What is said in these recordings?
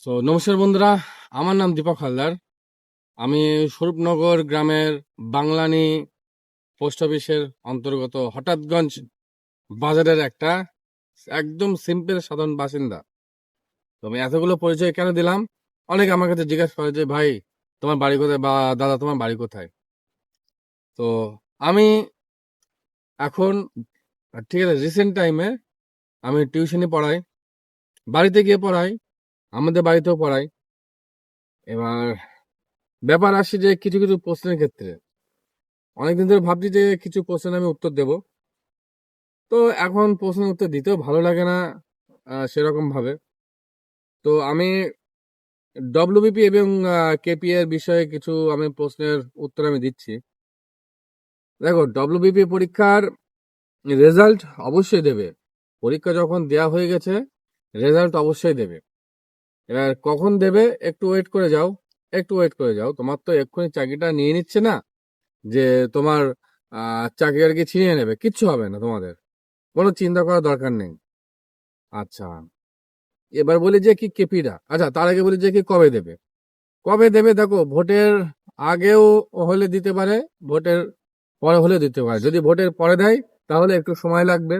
নমস্কার বন্ধুরা, আমার নাম দীপক হালদার। আমি স্বরূপনগর গ্রামের বাংলানি পোস্ট অফিসের অন্তর্গত হঠাৎগঞ্জ বাজারের একটা একদম সিম্পল সাধারণ বাসিন্দা। তো আমি এতগুলো পরিচয় কেন দিলাম? অনেকে আমার কাছে জিজ্ঞাসা করে যে ভাই, তোমার বাড়ি কোথায়, বা দাদা তোমার বাড়ি কোথায়। তো আমি এখন, ঠিক আছে, রিসেন্ট টাইমে আমি টিউশনি পড়াই, বাড়িতে গিয়ে পড়াই, আমাদের বাড়িতেও পড়াই। এবার ব্যাপার আসছে যে কিছু কিছু প্রশ্নের ক্ষেত্রে অনেকদিন ধরে ভাবছি যে কিছু প্রশ্নের আমি উত্তর দেব। তো এখন প্রশ্নের উত্তর দিতেও ভালো লাগে না সেরকম ভাবে। তো আমি ডব্লিউবিপি এবং কেপি এর বিষয়ে কিছু আমি প্রশ্নের উত্তর আমি দিচ্ছি। দেখো, ডব্লিউবিপি পরীক্ষার রেজাল্ট অবশ্যই দেবে। পরীক্ষা যখন দেয়া হয়ে গেছে, রেজাল্ট অবশ্যই দেবে। এবার কখন দেবে একটু ওয়েট করে যাও, একটু ওয়েট করে যাও। তোমার তো এক্ষুনি চাকরিটা নিয়ে নিচ্ছে না যে তোমার চাকরি আর কি ছিনিয়ে নেবে, কিচ্ছু হবে না, তোমাদের কোনো চিন্তা করার দরকার নেই। আচ্ছা, এবার বলি যে কি কেপিরা, আচ্ছা তার আগে বলি যে কি কবে দেবে। কবে দেবে, দেখো, ভোটের আগেও হলে দিতে পারে, ভোটের পরে হলে দিতে পারে। যদি ভোটের পরে দেয় তাহলে একটু সময় লাগবে,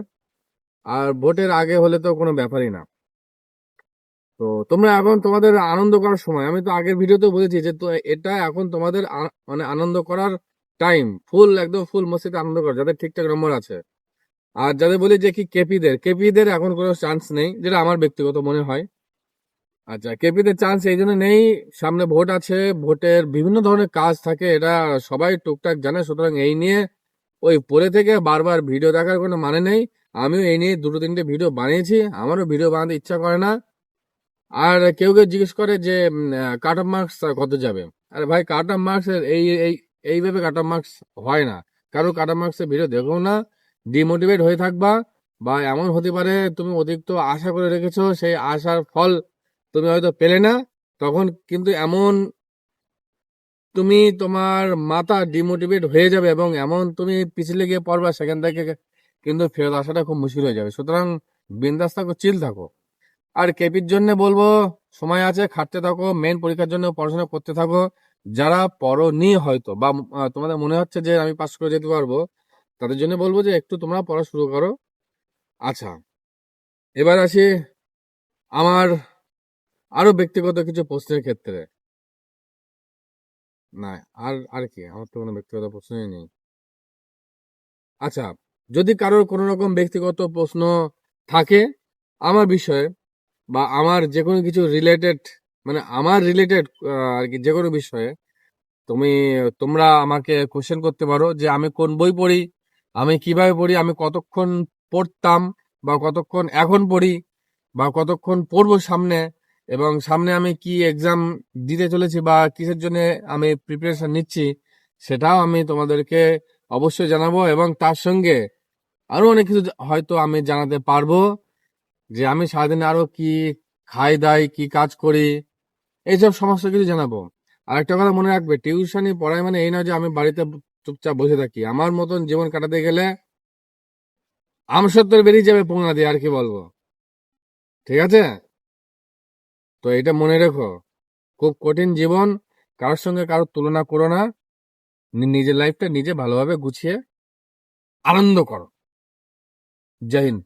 আর ভোটের আগে হলে তো কোনো ব্যাপারই না। তো তোমরা এখন তোমাদের আনন্দ করার সময়, আমি তো আগের ভিডিওতে বলেছি যে তো এটা এখন তোমাদের মানে আনন্দ করার টাইম, ফুল একদম ফুল মস্তিতে আনন্দ কর, যাদের ঠিকঠাক নম্বর আছে। আর যাদের বলি যে কি কেপিদের এখন কোনো চান্স নেই, যেটা আমার ব্যক্তিগত মনে হয়। আচ্ছা, কেপিতে চান্স এই জন্য নেই, সামনে ভোট আছে, ভোটের বিভিন্ন ধরনের কাজ থাকে, এটা সবাই টুকটাক জানে। সুতরাং এই নিয়ে ওই পরে থেকে বারবার ভিডিও দেখার কোনো মানে নেই। আমিও এই নিয়ে দুটো তিনটে ভিডিও বানিয়েছি, আমারও ভিডিও বানাতে ইচ্ছা করে না। আর কেউ কেউ জিজ্ঞেস করে যে কাট অফ মার্কস কত যাবে। আরে ভাই, কাট অফ মার্কস এই এই এইভাবে কাট অফ মার্কস হয় না। কারো কাট অফ মার্কসের ভিডিও দেখো না, ডিমোটিভেট হয়ে থাকবা। বা এমন হতে পারে তুমি অতিরিক্ত আশা করে রেখেছো, সেই আশার ফল তুমি হয়তো পেলে না, তখন কিন্তু এমন তুমি তোমার মাথা ডিমোটিভেট হয়ে যাবে এবং এমন তুমি পিছলে গিয়ে পড়বা, সেখান থেকে কিন্তু ফেরত আসাটা খুব মুশকিল হয়ে যাবে। সুতরাং বিন্দাস থাকো, চিল থাকো। আর কেপির জন্য বলবো, সময় আছে, খাটতে থাকো, মেন পরীক্ষার জন্য পড়াশোনা করতে থাকো। যারা পড়নি হয়তো, বা তোমাদের মনে হচ্ছে যে আমি পাস করে যেতে পারবো, তাদের জন্য বলবো যে একটু তোমরা পড়া শুরু করো। আচ্ছা, এবার আসি আমার আরো ব্যক্তিগত কিছু প্রশ্নের ক্ষেত্রে। না, আর আর কি, আমার তো কোনো ব্যক্তিগত প্রশ্নই নেই। আচ্ছা, যদি কারোর কোনো রকম ব্যক্তিগত প্রশ্ন থাকে আমার বিষয়ে, বা আমার যে কোনো কিছু রিলেটেড, মানে আমার রিলেটেড আর কি, যে কোনো বিষয়ে তোমরা আমাকে কোশ্চেন করতে পারো যে আমি কোন বই পড়ি, আমি কিভাবে পড়ি, আমি কতক্ষণ পড়তাম, বা কতক্ষণ এখন পড়ি, বা কতক্ষণ পড়বো সামনে, এবং সামনে আমি কি এক্সাম দিতে চলেছি বা কিসের জন্য আমি প্রিপারেশন নিচ্ছি, সেটাও আমি তোমাদেরকে অবশ্যই জানাবো। এবং তার সঙ্গে আরো অনেক কিছু হয়তো আমি জানাতে পারবো, যে আমি সারাদিনে আরো কি খাই দাই, কি কাজ করি, এইসব সমস্ত কিছু জানাবো। আর একটা কথা মনে রাখবে, টিউশনি পড়াই মানে এই নয় যে আমি বাড়িতে চুপচাপ বসে থাকি। আমার মতন জীবন কাটাতে গেলে আমসত্ত্বর বেরিয়ে যাবে পোঙা দিয়ে, আর কি বলবো। ঠিক আছে, তো এটা মনে রেখো, খুব কঠিন জীবন, কারোর সঙ্গে কারোর তুলনা করো না। নিজের লাইফটা নিজে ভালোভাবে গুছিয়ে আনন্দ করো। জয় হিন্দ।